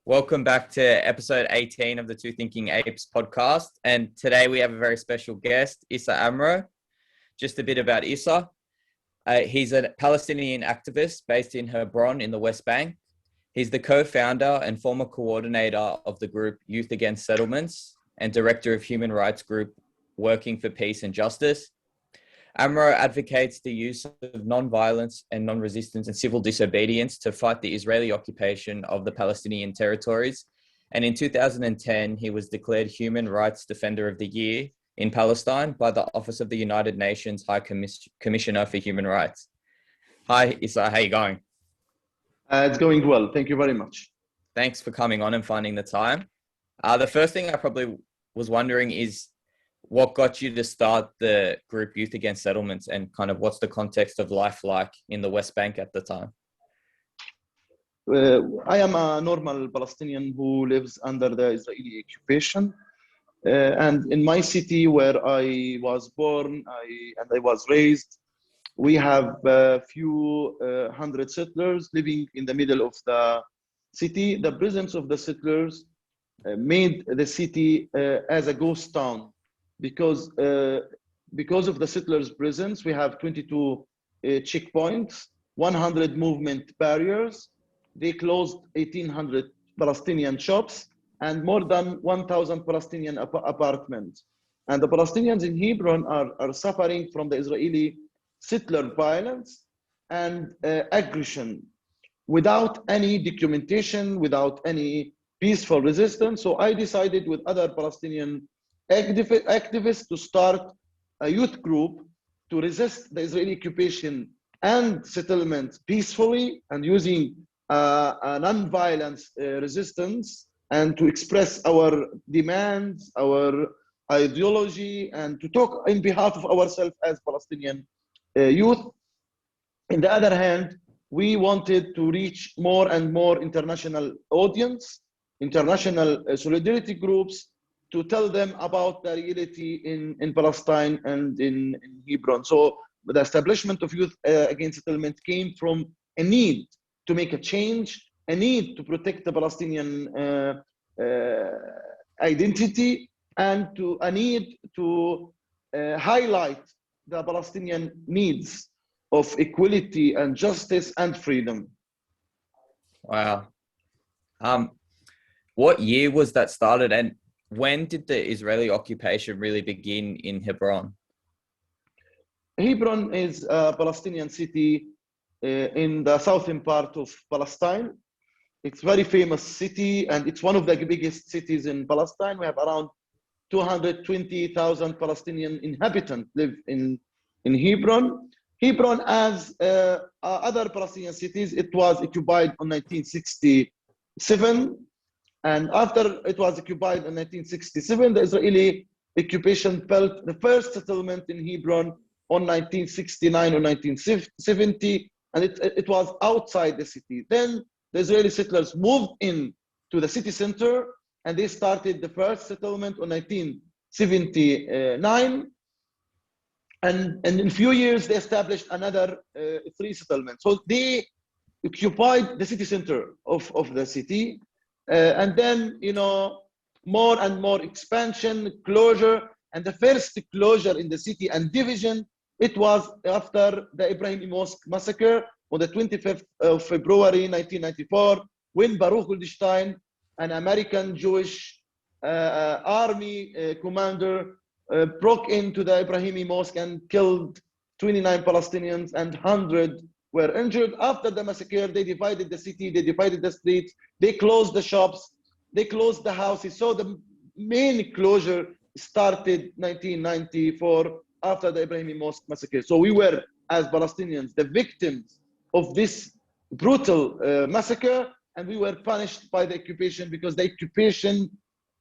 Welcome back to episode 18 of the Two Thinking Apes podcast. And today we have a very special guest, Issa Amro. Just a bit about Issa. He's a Palestinian activist based in Hebron in the West Bank. He's the co-founder and former coordinator of the group Youth Against Settlements and director of human rights group Working for Peace and Justice. Amro advocates the use of non-violence and non-resistance and civil disobedience to fight the Israeli occupation of the Palestinian territories. And in 2010, he was declared Human Rights Defender of the Year in Palestine by the Office of the United Nations High Commissioner for Human Rights. Hi, Issa, how you going? It's going well. Thank you very much. Thanks for coming on and finding the time. The first thing I probably was wondering is, what got you to start the group Youth Against Settlements, and kind of what's the context of life like in the West Bank at the time? I am a normal Palestinian who lives under the Israeli occupation. And in my city where I was born and I was raised, we have a few hundred settlers living in the middle of the city. The presence of the settlers made the city as a ghost town. Because of the settlers' presence, we have 22 checkpoints, 100 movement barriers. They closed 1,800 Palestinian shops and more than 1,000 Palestinian apartments. And the Palestinians in Hebron are suffering from the Israeli settler violence and aggression without any documentation, without any peaceful resistance. So I decided with other Palestinian activists to start a youth group to resist the Israeli occupation and settlement peacefully and using a non-violence resistance, and to express our demands, our ideology, and to talk in behalf of ourselves as Palestinian youth. On the other hand, we wanted to reach more and more international audience, international solidarity groups, to tell them about the reality in Palestine and in Hebron. So the establishment of Youth Against Settlement came from a need to make a change, a need to protect the Palestinian identity, and a need to highlight the Palestinian needs of equality and justice and freedom. Wow. What year was that started, and when did the Israeli occupation really begin in Hebron? Hebron is a Palestinian city in the southern part of Palestine. It's a very famous city, and it's one of the biggest cities in Palestine. We have around 220,000 Palestinian inhabitants live in Hebron. Hebron, as other Palestinian cities, it was occupied in 1967. And after it was occupied in 1967, the Israeli occupation built the first settlement in Hebron on 1969 or 1970, and it was outside the city. Then the Israeli settlers moved in to the city center, and they started the first settlement in 1979. And in a few years, they established another 3 settlements. So they occupied the city center of the city. And then, more and more expansion, closure, and the first closure in the city and division, it was after the Ibrahimi Mosque massacre on the 25th of February 1994, when Baruch Goldstein, an American Jewish army commander, broke into the Ibrahimi Mosque and killed 29 Palestinians and 100 were injured. After the massacre, they divided the city, they divided the streets, they closed the shops, they closed the houses. So the main closure started 1994 after the Ibrahimi Mosque massacre. So we were, as Palestinians, the victims of this brutal massacre, and we were punished by the occupation because the occupation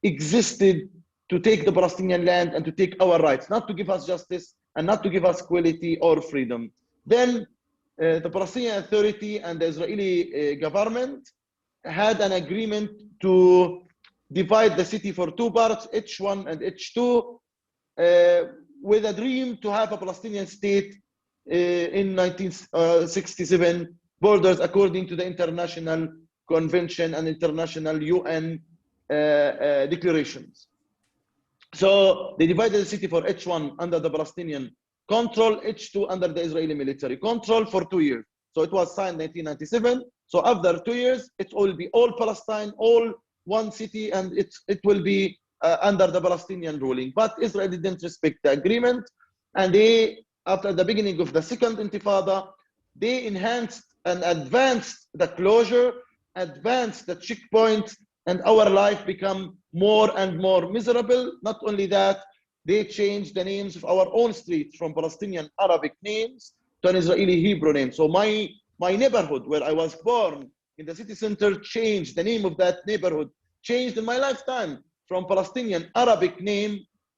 existed to take the Palestinian land and to take our rights, not to give us justice and not to give us equality or freedom. Then the Palestinian Authority and the Israeli government had an agreement to divide the city for 2 parts, H1 and H2, with a dream to have a Palestinian state in 1967 borders according to the international convention and international UN declarations. So they divided the city for H1 under the Palestinian control, H2 under the Israeli military control for 2 years. So it was signed 1997. So after 2 years, it will be all Palestine, all one city, and it will be under the Palestinian ruling. But Israel didn't respect the agreement, and they, after the beginning of the second Intifada, they enhanced and advanced the closure, advanced the checkpoints, and our life become more and more miserable. Not only that, they changed the names of our own streets from Palestinian Arabic names to an Israeli Hebrew name. So my neighborhood where I was born in the city center changed, the name of that neighborhood changed in my lifetime from Palestinian Arabic name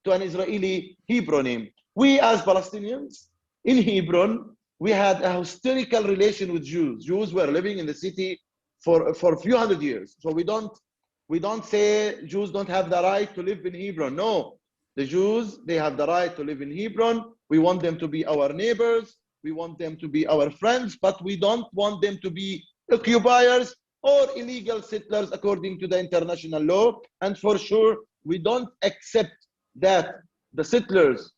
to an Israeli Hebrew name. We as Palestinians in Hebron, we had a historical relation with Jews. Jews were living in the city for a few hundred years. So we don't say Jews don't have the right to live in Hebron. No, the Jews, they have the right to live in Hebron. We want them to be our neighbors. We want them to be our friends, but we don't want them to be occupiers or illegal settlers according to the international law. And for sure, we don't accept that the settlers,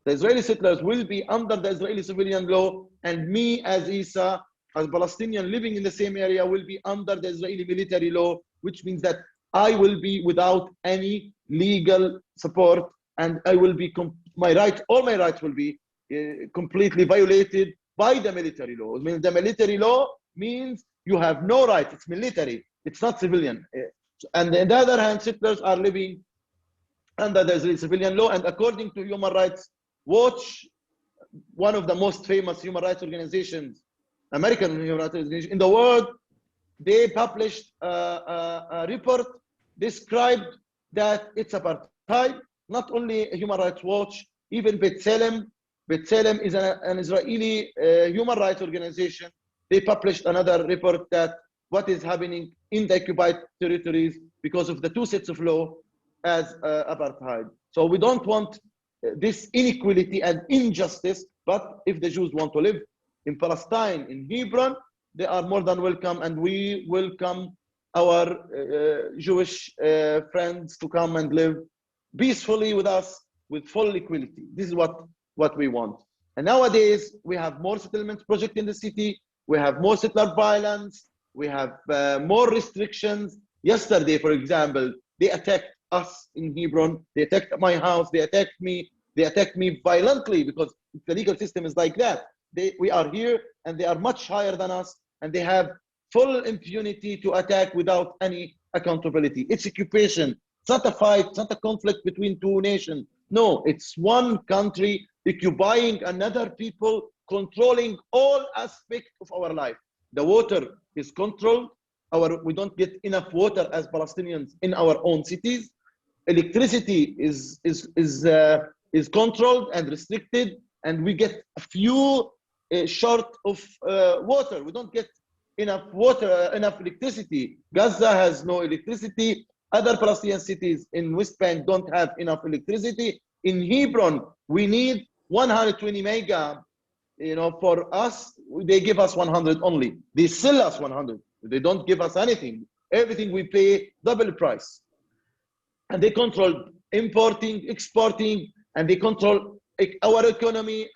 the Israeli settlers, will be under the Israeli civilian law, and me as Issa, as Palestinian living in the same area, will be under the Israeli military law, which means that I will be without any legal support, and I will be all my rights will be completely violated by the military law. I mean, the military law means you have no right. It's military. It's not civilian. And on the other hand, settlers are living under the Israeli civilian law. And according to Human Rights Watch, one of the most famous human rights organizations, American human rights organization in the world, they published a report described that it's apartheid. Not only Human Rights Watch, even B'Tselem is an Israeli human rights organization. They published another report that what is happening in the occupied territories because of the two sets of law as apartheid. So we don't want this inequality and injustice, but if the Jews want to live in Palestine, in Hebron, they are more than welcome, and we welcome our Jewish friends to come and live peacefully with us with full equality. This is what we want. And nowadays, we have more settlement projects in the city. We have more settler violence. We have more restrictions. Yesterday, for example, they attacked us in Hebron. They attacked my house. They attacked me. They attacked me violently because the legal system is like that. We are here, and they are much higher than us, and they have full impunity to attack without any accountability. It's occupation. It's not a fight. It's not a conflict between two nations. No, it's one country occupying another people, controlling all aspects of our life. The water is controlled. We don't get enough water as Palestinians in our own cities. Electricity is controlled and restricted, and we get a few short of water. We don't get enough water, enough electricity. Gaza has no electricity. Other Palestinian cities in West Bank don't have enough electricity. In Hebron, we need 120 mega. For us, they give us 100 only. They sell us 100. They don't give us anything. Everything we pay double price. And they control importing, exporting, and they control our economy.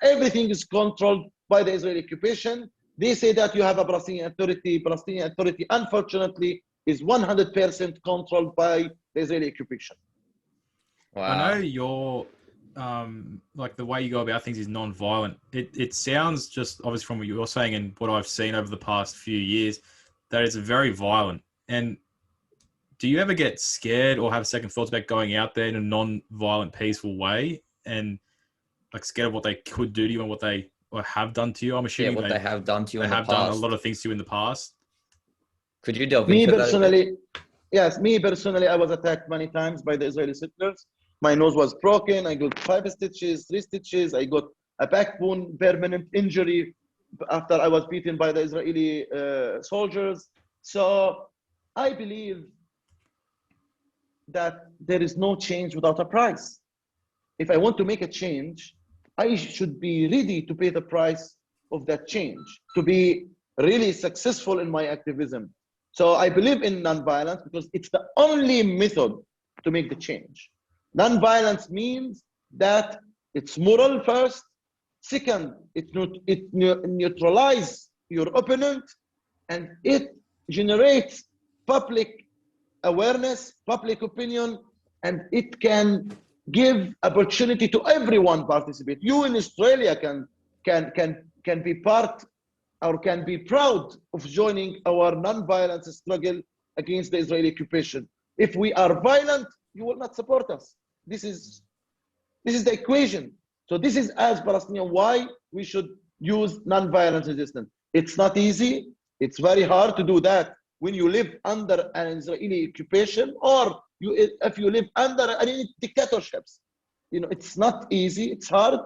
Everything is controlled by the Israeli occupation. They say that you have a Palestinian Authority. Palestinian Authority, unfortunately, is 100% controlled by the Israeli occupation. Wow. I know your like the way you go about things is non-violent. It sounds, just obviously from what you're saying and what I've seen over the past few years, that it's very violent. And do you ever get scared or have second thoughts about going out there in a non-violent, peaceful way, and like scared of what they could do to you and what they have done to you? I'm assuming what they have done to you in the past. They have done a lot of things to you in the past. Could you delve into that a bit? Yes, me personally, I was attacked many times by the Israeli settlers. My nose was broken. I got 5 stitches, 3 stitches. I got a backbone permanent injury after I was beaten by the Israeli soldiers. So I believe that there is no change without a price. If I want to make a change, I should be ready to pay the price of that change, to be really successful in my activism. So I believe in nonviolence because it's the only method to make the change. Nonviolence means that it's moral first. Second, it neutralizes your opponent, and it generates public awareness, public opinion, and it can give opportunity to everyone participate. You in Australia can be part or can be proud of joining our non-violence struggle against the Israeli occupation. If we are violent, you will not support us. This is the equation. So this is, as Palestinian, why we should use non-violence resistance. It's not easy. It's very hard to do that when you live under an Israeli occupation, or if you live under any dictatorships. You know, it's not easy. It's hard.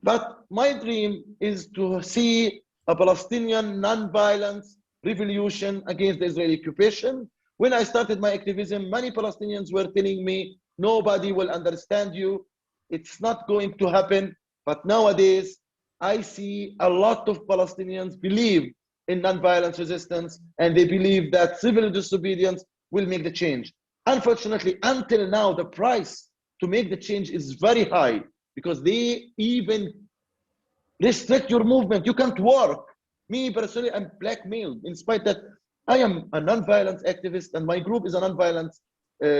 But my dream is to see a Palestinian non-violence revolution against the Israeli occupation. When I started my activism, many Palestinians were telling me, nobody will understand you. It's not going to happen. But nowadays, I see a lot of Palestinians believe in non-violence resistance, and they believe that civil disobedience will make the change. Unfortunately, until now, the price to make the change is very high, because they even restrict your movement. You can't work. Me personally, I'm blackmailed, in spite that I am a non-violence activist and my group is a non-violence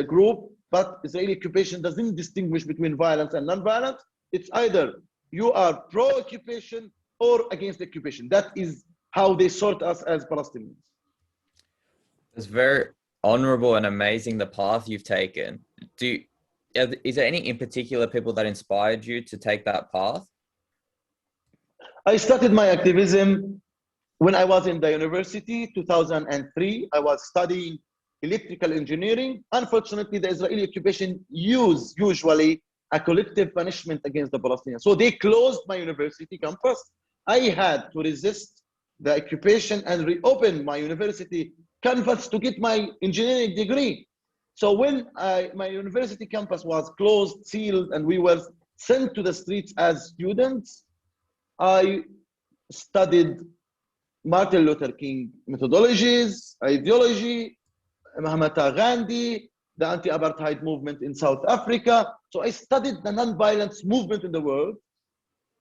group, but Israeli occupation doesn't distinguish between violence and non-violence. It's either you are pro-occupation or against the occupation. That is how they sort us as Palestinians. It's very honorable and amazing, the path you've taken. Is there any in particular people that inspired you to take that path? I started my activism when I was in the university, 2003. I was studying electrical engineering. Unfortunately, the Israeli occupation usually a collective punishment against the Palestinians. So they closed my university campus. I had to resist the occupation and reopen my university campus to get my engineering degree. So when my university campus was closed, sealed, and we were sent to the streets as students, I studied Martin Luther King methodologies, ideology, Mahatma Gandhi, the anti-apartheid movement in South Africa. So I studied the non-violence movement in the world.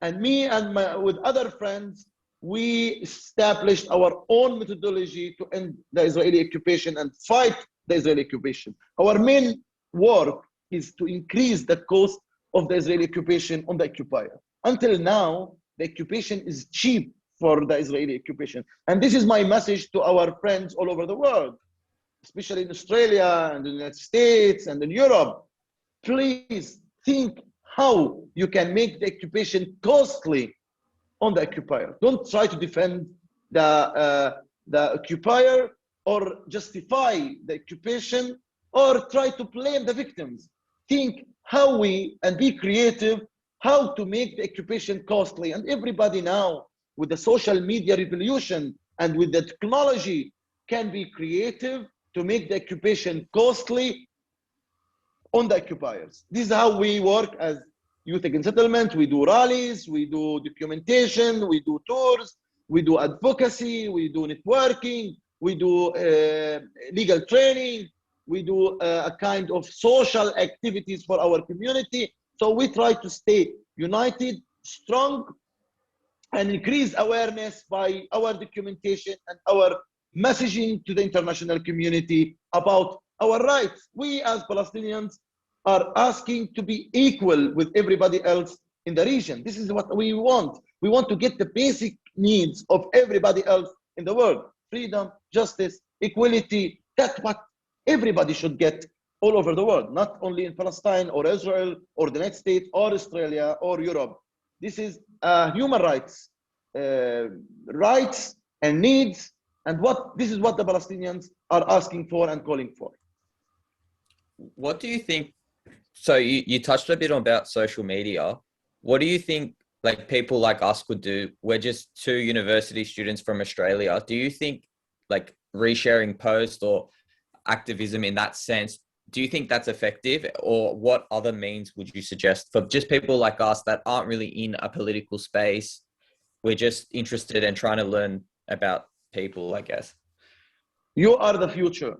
And me and with other friends, we established our own methodology to end the Israeli occupation and fight the Israeli occupation. Our main work is to increase the cost of the Israeli occupation on the occupier. Until now, the occupation is cheap for the Israeli occupation. And this is my message to our friends all over the world, especially in Australia and the United States and in Europe. Please think how you can make the occupation costly on the occupier. Don't try to defend the occupier or justify the occupation or try to blame the victims. Think how and be creative how to make the occupation costly. And everybody now, with the social media revolution and with the technology, can be creative to make the occupation costly on the occupiers. This is how we work as Youth Against Settlement. We do rallies, we do documentation, we do tours, we do advocacy, we do networking, we do legal training, we do a kind of social activities for our community. So we try to stay united, strong, and increase awareness by our documentation and our messaging to the international community about our rights. We as Palestinians are asking to be equal with everybody else in the region. This is what we want. We want to get the basic needs of everybody else in the world. Freedom, justice, equality. That's what everybody should get all over the world, not only in Palestine or Israel or the United States or Australia or Europe. This is human rights, rights and needs, and this is what the Palestinians are asking for and calling for. What do you think? So you touched a bit on about social media. What do you think like people like us could do? We're just two university students from Australia. Do you think like resharing posts or activism in that sense, do you think that's effective? Or what other means would you suggest for just people like us that aren't really in a political space? We're just interested in trying to learn about people, I guess. You are the future.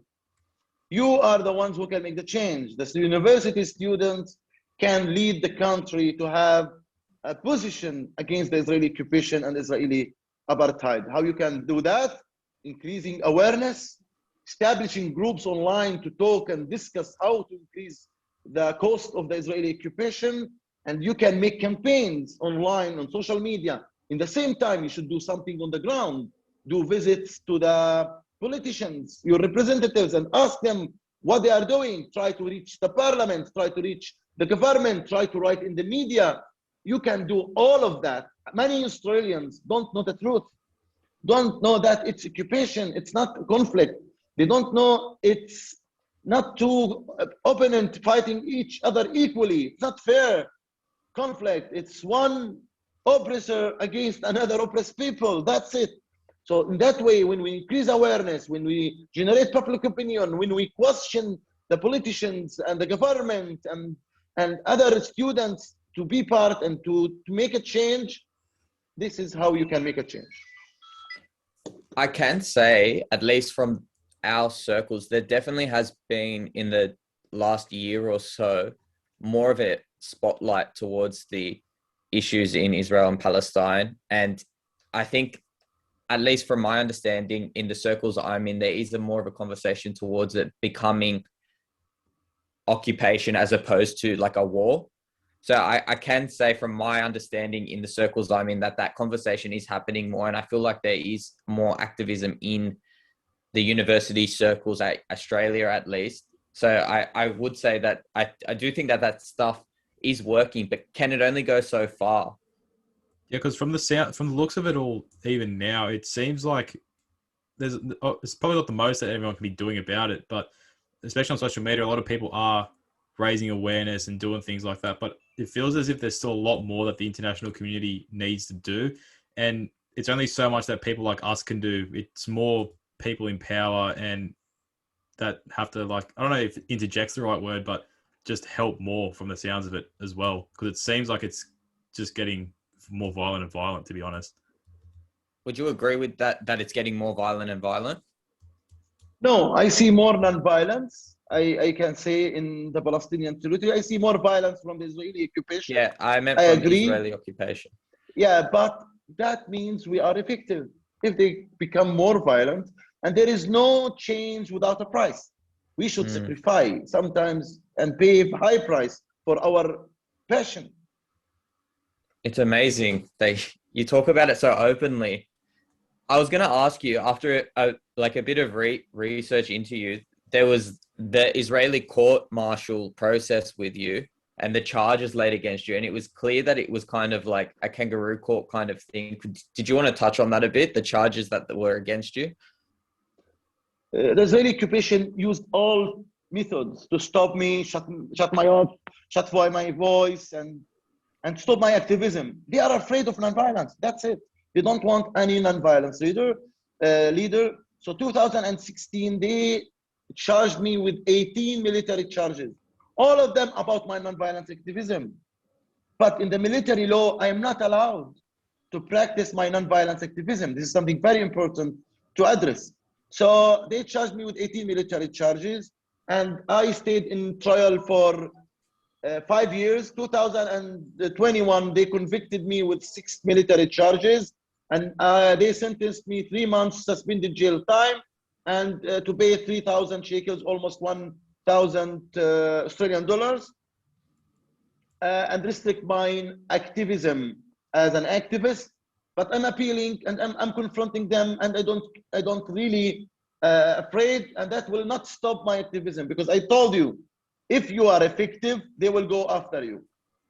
You are the ones who can make the change. The university students can lead the country to have a position against the Israeli occupation and Israeli apartheid. How you can do that? Increasing awareness, establishing groups online to talk and discuss how to increase the cost of the Israeli occupation. And you can make campaigns online on social media. In the same time, you should do something on the ground. Do visits to the politicians, your representatives, and ask them what they are doing. Try to reach the parliament, try to reach the government, try to write in the media. You can do all of that. Many Australians don't know the truth, don't know that it's occupation, it's not conflict. They don't know it's not two opponents fighting each other equally. It's not fair conflict. It's one oppressor against another oppressed people. That's it. So in that way, when we increase awareness, when we generate public opinion, when we question the politicians and the government and other students to be part and to make a change, this is how you can make a change. I can say, at least from our circles, there definitely has been in the last year or so more of a spotlight towards the issues in Israel and Palestine. And I think, at least from my understanding, in the circles I'm in, there is more of a conversation towards it becoming occupation as opposed to like a war. So I can say from my understanding in the circles I'm in that conversation is happening more. And I feel like there is more activism in the university circles at Australia, at least. So I would say that I do think that stuff is working, but can it only go so far? Yeah, because from the looks of it all, even now, it seems like it's probably not the most that everyone can be doing about it, but especially on social media, a lot of people are raising awareness and doing things like that. But it feels as if there's still a lot more that the international community needs to do. And it's only so much that people like us can do. It's more people in power and that have to, like, I don't know if interject's the right word, but just help more from the sounds of it as well. Because it seems like it's just getting more violent and violent, to be honest. Would you agree with that it's getting more violent and violent? No, I see more non-violence. I can say in the Palestinian territory, I see more violence from the Israeli occupation. Yeah, I meant I from agree. Israeli occupation. Yeah, but that means we are effective if they become more violent, and there is no change without a price. We should sacrifice sometimes and pay a high price for our passion. It's amazing that you talk about it so openly. I was going to ask you, after a bit of research into you, there was the Israeli court-martial process with you and the charges laid against you. And it was clear that it was kind of like a kangaroo court kind of thing. Did you want to touch on that a bit, the charges that were against you? The Israeli occupation used all methods to stop me, shut my mouth, shut my voice, and stop my activism. They are afraid of nonviolence. That's it. They don't want any nonviolence leader. So 2016, they charged me with 18 military charges, all of them about my nonviolence activism. But in the military law, I am not allowed to practice my nonviolence activism. This is something very important to address. So they charged me with 18 military charges, and I stayed in trial for 5 years. 2021, they convicted me with 6 military charges, and they sentenced me 3 months suspended jail time and to pay 3,000 shekels, almost 1,000 Australian dollars, and restrict my activism as an activist. But I'm appealing and I'm confronting them, and I don't really afraid, and that will not stop my activism, because I told you, if you are effective, they will go after you.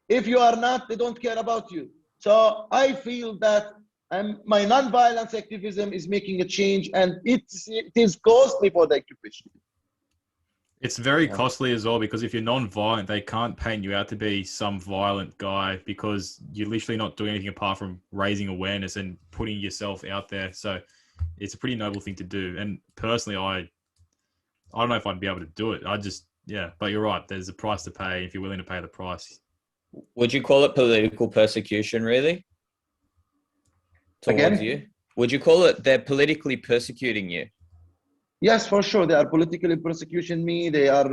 If you are not, they don't care about you. So I feel that my non-violence activism is making a change, and it is costly for the occupation. It's very costly as well, because if you're non-violent, they can't paint you out to be some violent guy, because you're literally not doing anything apart from raising awareness and putting yourself out there. So it's a pretty noble thing to do. And personally, I don't know if I'd be able to do it. Yeah, but you're right. There's a price to pay if you're willing to pay the price. Would you call it political persecution, really? Towards Again? you? Would you call it they're politically persecuting you? Yes, for sure. They are politically persecuting me. They are,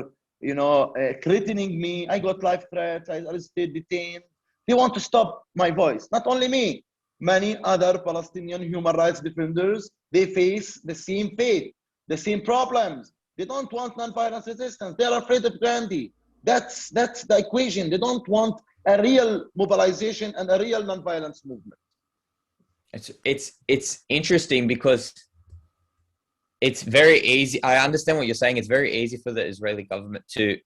threatening me. I got life threats. I arrested, detained. They want to stop my voice. Not only me, many other Palestinian human rights defenders, they face the same fate, the same problems. They don't want non-violence resistance. They are afraid of Gandhi. That's the equation. They don't want a real mobilization and a real non-violence movement. It's interesting because it's very easy. I understand what you're saying. It's very easy for the Israeli government to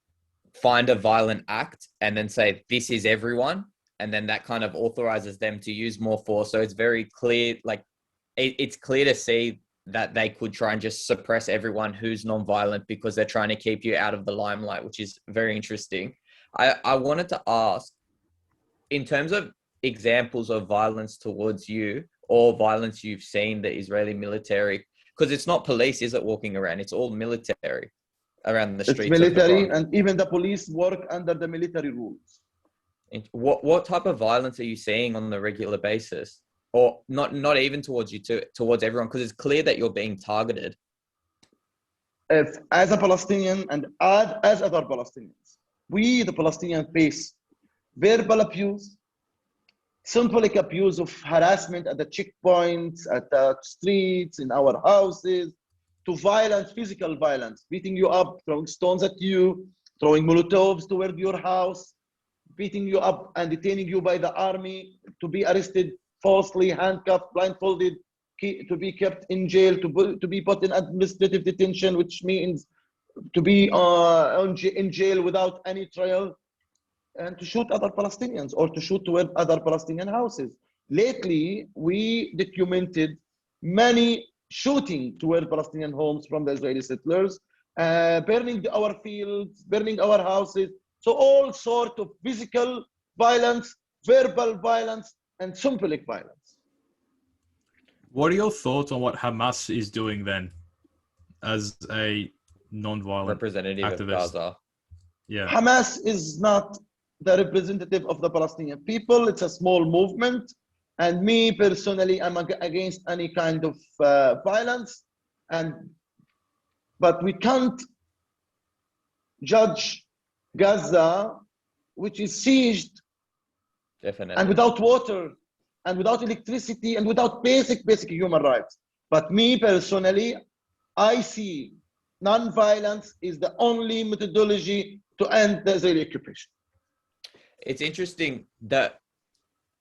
find a violent act and then say, this is everyone. And then that kind of authorizes them to use more force. So it's very clear, like it's clear to see that they could try and just suppress everyone who's non-violent because they're trying to keep you out of the limelight, which is very interesting. I wanted to ask, in terms of examples of violence towards you or violence you've seen the Israeli military, because it's not police, is it, walking around? It's all military around the streets. It's military, and even the police work under the military rules. What type of violence are you seeing on the regular basis? Or not even towards you, towards everyone, because it's clear that you're being targeted. If, as a Palestinian and as other Palestinians, we, the Palestinians, face verbal abuse, symbolic abuse of harassment at the checkpoints, at the streets, in our houses, to violence, physical violence, beating you up, throwing stones at you, throwing Molotovs toward your house, beating you up and detaining you by the army, to be arrested, falsely handcuffed, blindfolded, to be kept in jail, to be put in administrative detention, which means to be in jail without any trial, and to shoot other Palestinians or to shoot toward other Palestinian houses. Lately, we documented many shooting toward Palestinian homes from the Israeli settlers, burning our fields, burning our houses. So all sorts of physical violence, verbal violence, and symbolic violence. What are your thoughts on what Hamas is doing then, as a non-violent representative activist? Of Gaza? Yeah. Hamas is not the representative of the Palestinian people. It's a small movement. And me personally, I'm against any kind of violence. But we can't judge Gaza, which is sieged, definitely, and without water, and without electricity, and without basic human rights. But me personally, I see non-violence is the only methodology to end the Israeli occupation. It's interesting that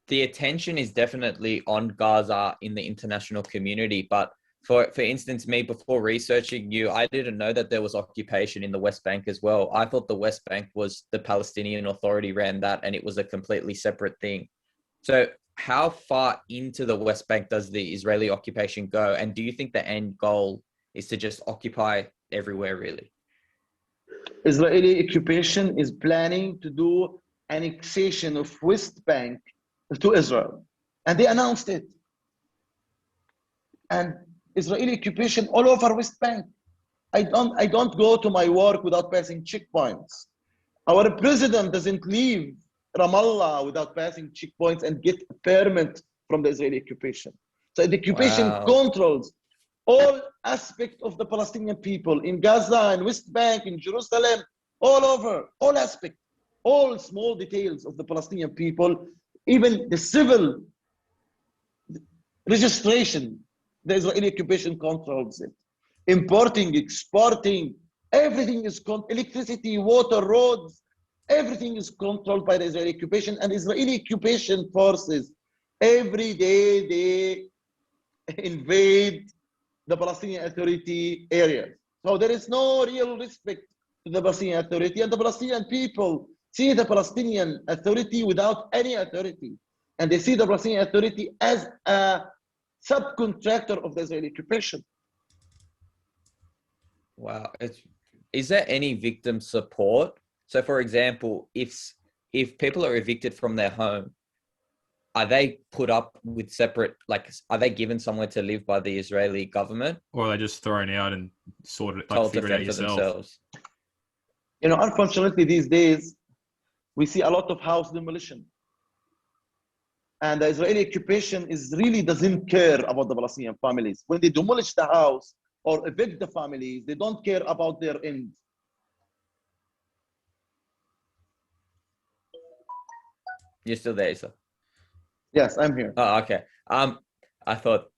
the attention is definitely on Gaza in the international community, but for instance, me, before researching you, I didn't know that there was occupation in the West Bank as well. I thought the West Bank was the Palestinian Authority ran that, and it was a completely separate thing. So how far into the West Bank does the Israeli occupation go? And do you think the end goal is to just occupy everywhere, really? Israeli occupation is planning to do annexation of West Bank to Israel, and they announced it. And Israeli occupation all over West Bank. I don't go to my work without passing checkpoints. Our president doesn't leave Ramallah without passing checkpoints and get a permit from the Israeli occupation. So the occupation controls all aspects of the Palestinian people in Gaza and West Bank, in Jerusalem, all over, all aspects, all small details of the Palestinian people, even the civil registration. The Israeli occupation controls it. Importing, exporting, everything is electricity, water, roads, everything is controlled by the Israeli occupation. And Israeli occupation forces, every day they invade the Palestinian Authority areas. So there is no real respect to the Palestinian Authority, and the Palestinian people see the Palestinian Authority without any authority. And they see the Palestinian Authority as a subcontractor of the Israeli occupation. Wow. Is there any victim support? So for example, if people are evicted from their home, are they put up with separate, like, are they given somewhere to live by the Israeli government? Or are they just thrown out and sorted, like, figure it out yourself? Themselves? You know, unfortunately, these days, we see a lot of house demolition. And the Israeli occupation really doesn't care about the Palestinian families. When they demolish the house, or evict the families. They don't care about their end. You're still there, Issa? Yes, I'm here. Oh, okay. I thought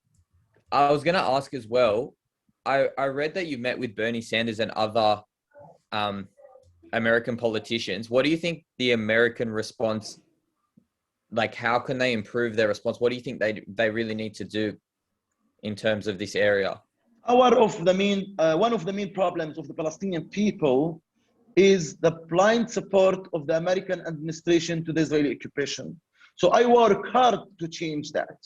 I was gonna ask as well. I read that you met with Bernie Sanders and other American politicians. What do you think the American response, like how can they improve their response? What do you think they really need to do in terms of this area? One of the main problems of the Palestinian people is the blind support of the American administration to the Israeli occupation. So I work hard to change that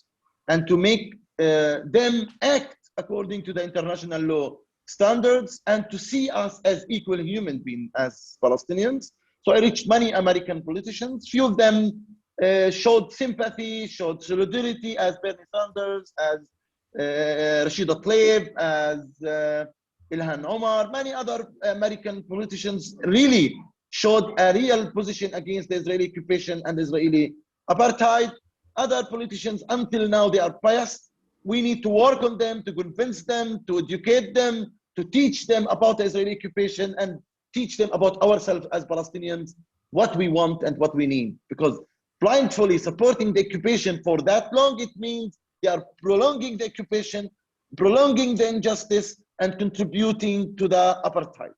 and to make them act according to the international law standards and to see us as equal human beings as Palestinians. So I reached many American politicians. Few of them showed sympathy, showed solidarity, as Bernie Sanders, as Rashida Tlaib, as Ilhan Omar. Many other American politicians really showed a real position against the Israeli occupation and Israeli apartheid. Other politicians, until now, they are biased. We need to work on them, to convince them, to educate them, to teach them about the Israeli occupation and teach them about ourselves as Palestinians, what we want and what we need. Because blindly supporting the occupation for that long, it means they are prolonging the occupation, prolonging the injustice, and contributing to the apartheid.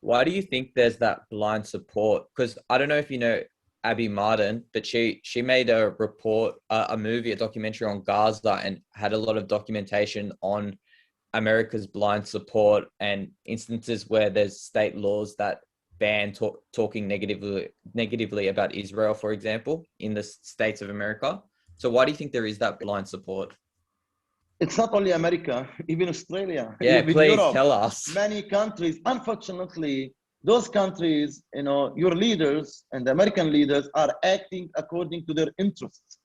Why do you think there's that blind support? Because I don't know if you know Abby Martin, but she made a report, a movie, a documentary on Gaza and had a lot of documentation on America's blind support and instances where there's state laws that ban talking negatively about Israel, for example, in the states of America. So why do you think there is that blind support? It's not only America, even Australia, Yeah, even please Europe, tell us. many countries. Unfortunately, those countries, your leaders and the American leaders are acting according to their interests,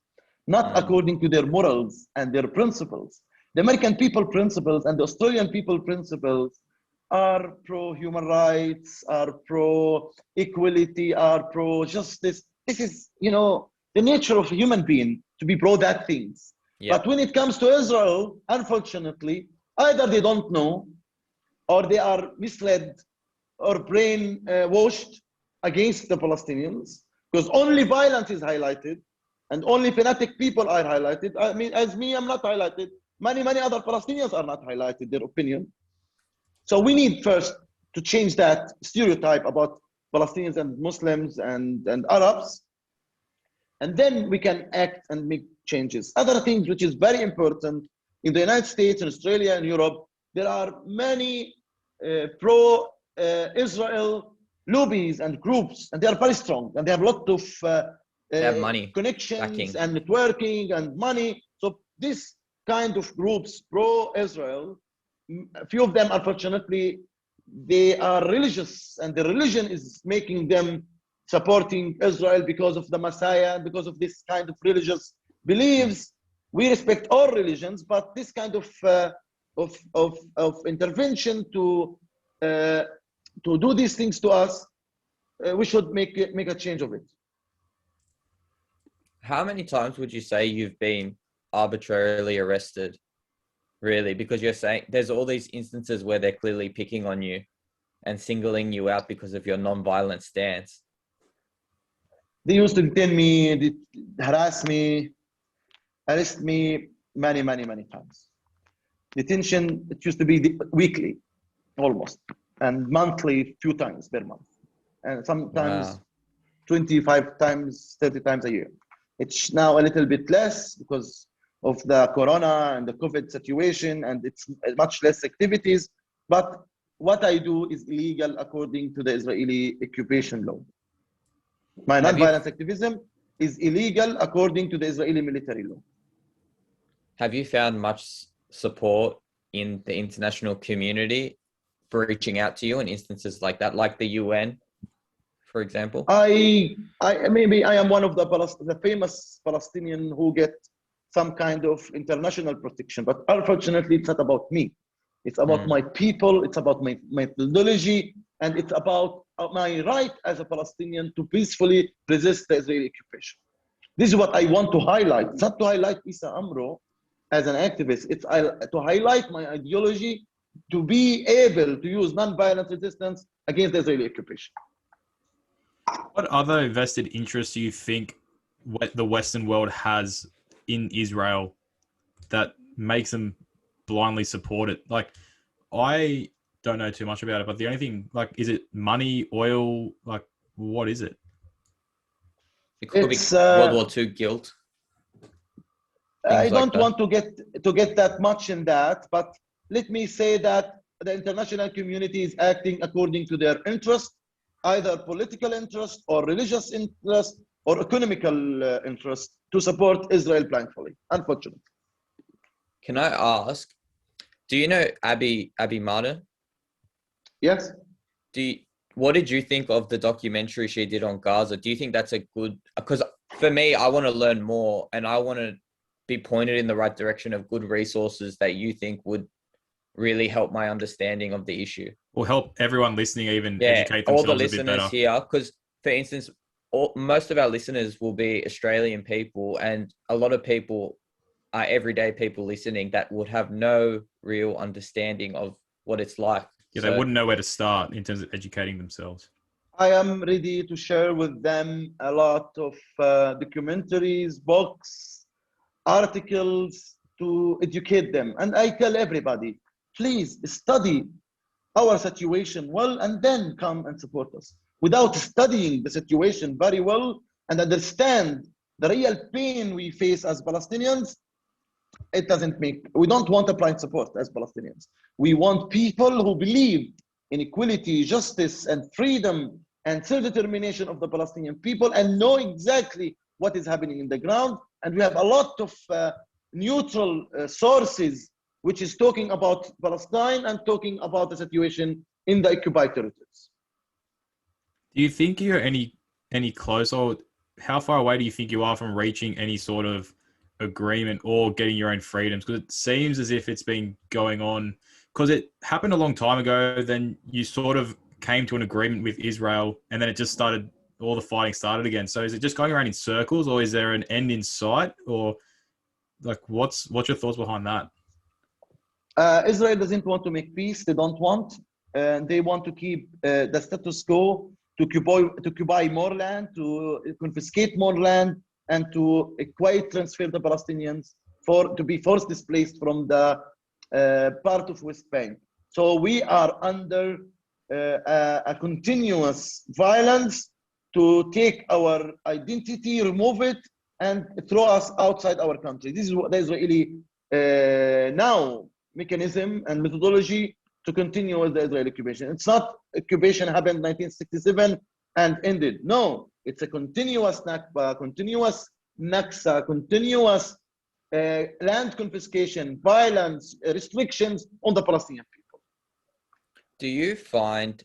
not according to their morals and their principles. The American people principles and the Australian people principles are pro-human rights, are pro-equality, are pro-justice. This is, the nature of a human being to be pro that things. Yep. But when it comes to Israel, unfortunately, either they don't know or they are misled or brainwashed against the Palestinians, because only violence is highlighted and only fanatic people are highlighted. I mean, as me, I'm not highlighted. Many other Palestinians are not highlighted, their opinion. So we need first to change that stereotype about Palestinians and Muslims and Arabs. And then we can act and make changes. Other things which is very important, in the United States and Australia and Europe, there are many pro-Israel lobbies and groups, and they are very strong, and they have a lot of They have money, connections backing, and networking and money. So this kind of groups, pro-Israel, a few of them, unfortunately, they are religious, and the religion is making them supporting Israel because of the Messiah, because of this kind of religious beliefs. We respect all religions, but this kind of intervention to do these things to us, we should make a change of it. How many times would you say you've been arbitrarily arrested? Really? Because you're saying there's all these instances where they're clearly picking on you and singling you out because of your non-violent stance. They used to detain me, harass me, arrest me many times. Detention, it used to be weekly, almost, and monthly, few times per month. And sometimes 25 times, 30 times a year. It's now a little bit less because of the corona and the COVID situation, and it's much less activities. But what I do is illegal according to the Israeli occupation law. My non-violence activism is illegal according to the Israeli military law. Have you found much support in the international community for reaching out to you in instances like that, like the UN, for example? I maybe I am one of the famous Palestinian who get some kind of international protection, but unfortunately, it's not about me. It's about my people. It's about my methodology, and it's about my right as a Palestinian to peacefully resist the Israeli occupation. This is what I want to highlight. It's not to highlight Issa Amro, as an activist. It's to highlight my ideology, to be able to use non-violent resistance against the Israeli occupation. What other vested interests do you think the Western world has in Israel that makes them blindly support it? Like, I don't know too much about it, but the only thing, like, is it money, oil? Like, what is it? It could be It's World War II guilt. I Things like don't that. want to get that much in that, but let me say that the international community is acting according to their interest, either political interest or religious interest or economical interest to support Israel blindly, unfortunately. Can I ask, do you know Abby Martin? Yes. What did you think of the documentary she did on Gaza? Do you think that's a good, because for me, I want to learn more and I want to be pointed in the right direction of good resources that you think would really help my understanding of the issue. Or help everyone listening even educate themselves all the a bit listeners better. here, because for instance, most of our listeners will be Australian people, and a lot of people are everyday people listening that would have no real understanding of what it's like. Yeah, they wouldn't know where to start in terms of educating themselves. I am ready to share with them a lot of documentaries, books, articles to educate them. And I tell everybody, please study our situation well and then come and support us. Without studying the situation very well and understand the real pain we face as Palestinians, it doesn't we don't want a blind support as Palestinians. We want people who believe in equality, justice, and freedom and self-determination of the Palestinian people and know exactly what is happening in the ground. And we have a lot of neutral sources which is talking about Palestine and talking about the situation in the occupied territories. Do you think you're any closer, or how far away do you think you are from reaching any sort of agreement or getting your own freedoms? Because it seems as if it's been going on, because it happened a long time ago, then you sort of came to an agreement with Israel and then it just started, all the fighting started again. So is it just going around in circles, or is there an end in sight, or like what's your thoughts behind that? Israel doesn't want to make peace. They don't want. They want to keep the status quo, to occupy more land, to confiscate more land, and to quite transfer the Palestinians to be forced displaced from the part of West Bank. So we are under a continuous violence to take our identity, remove it, and throw us outside our country. This is what the Israeli now mechanism and methodology to continue with the Israeli occupation. It's not occupation happened in 1967 and ended. No, it's a continuous Nakba, continuous Naksa, continuous land confiscation, violence, restrictions on the Palestinian people. Do you find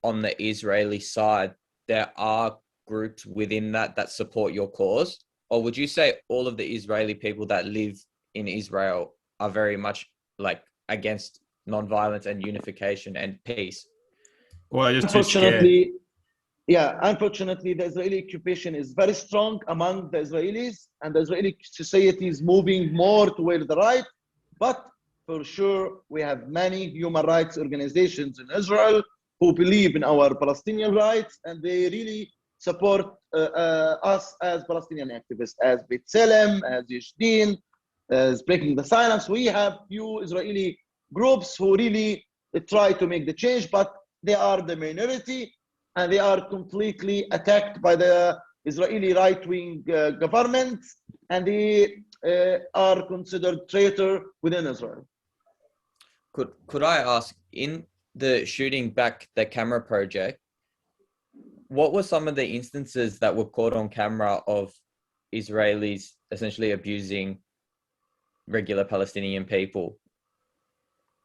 on the Israeli side there are groups within that support your cause? Or would you say all of the Israeli people that live in Israel are very much like against non-violence and unification and peace? Well, they're just too scared. Unfortunately, the Israeli occupation is very strong among the Israelis, and the Israeli society is moving more toward the right. But for sure, we have many human rights organizations in Israel who believe in our Palestinian rights, and they really support us as Palestinian activists, as B'Tselem, as Yesh Din, as Breaking the Silence. We have few Israeli groups who really try to make the change, but they are the minority, and they are completely attacked by the Israeli right-wing government, and they are considered traitor within Israel. Could I ask, in the shooting back the camera project, what were some of the instances that were caught on camera of Israelis essentially abusing regular Palestinian people?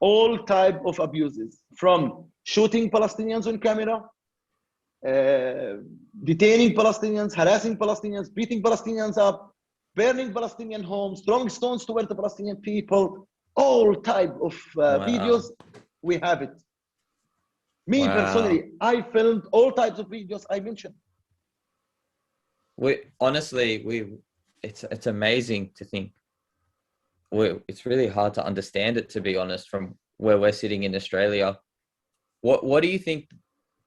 All type of abuses, from shooting Palestinians on camera, detaining Palestinians, harassing Palestinians, beating Palestinians up, burning Palestinian homes, throwing stones toward the Palestinian people, all type of videos, we have it. Me personally, I filmed all types of videos I mentioned. It's amazing to think. it's really hard to understand it, to be honest, from where we're sitting in Australia. What do you think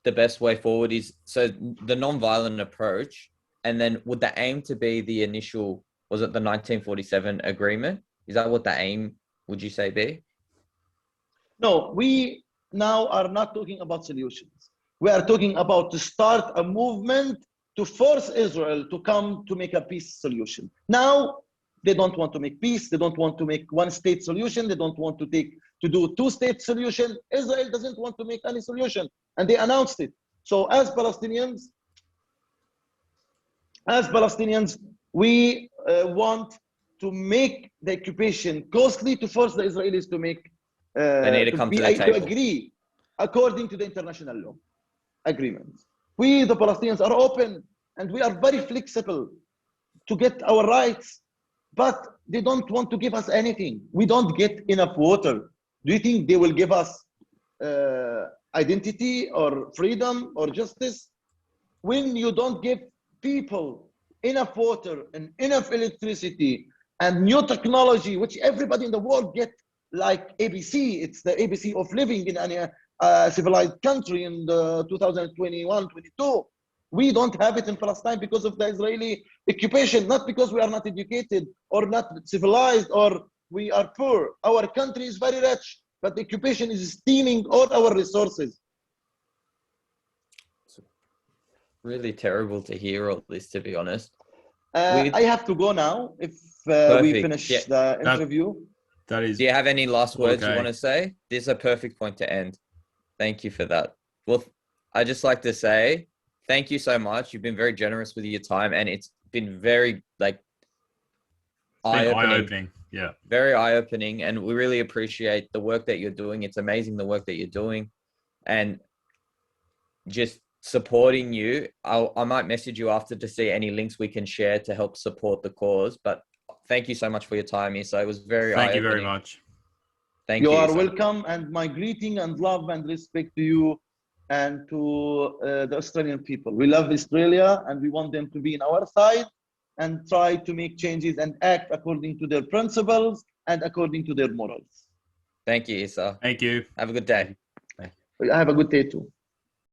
the best way forward is? So the non-violent approach, and then would the aim to be the initial, was it the 1947 agreement? Is that what the aim, would you say, be? No, we now are not talking about solutions. We are talking about to start a movement to force Israel to come to make a peace solution. Now, they don't want to make peace. They don't want to make one state solution. They don't want to do two-state solution. Israel doesn't want to make any solution, and they announced it. So as Palestinians, we want to make the occupation costly, to force the Israelis to make They need to come to the to table. agree according to the international law agreements. We, the Palestinians, are open and we are very flexible to get our rights, but they don't want to give us anything. We don't get enough water. Do you think they will give us identity or freedom or justice? When you don't give people enough water and enough electricity and new technology, which everybody in the world get, like ABC, it's the ABC of living in a civilized country in the 2021-22. We don't have it in Palestine because of the Israeli occupation, not because we are not educated or not civilized or we are poor. Our country is very rich, but the occupation is stealing all our resources. It's really terrible to hear all this, to be honest. I have to go now if we finish the interview. That is. Do you have any last words okay. you want to say? This is a perfect point to end. Thank you for that. Well, I just like to say thank you so much. You've been very generous with your time, and it's been very eye-opening. Yeah. Very eye-opening, and we really appreciate the work that you're doing. It's amazing the work that you're doing, and just supporting you. I might message you after to see any links we can share to help support the cause. But thank you so much for your time, Issa. It was very eye-opening. Thank you very much. Thank you. You are Issa. welcome, and my greeting and love and respect to you and to the Australian people. We love Australia and we want them to be in our side and try to make changes and act according to their principles and according to their morals. Thank you, Issa. Thank you. Have a good day. Have a good day too.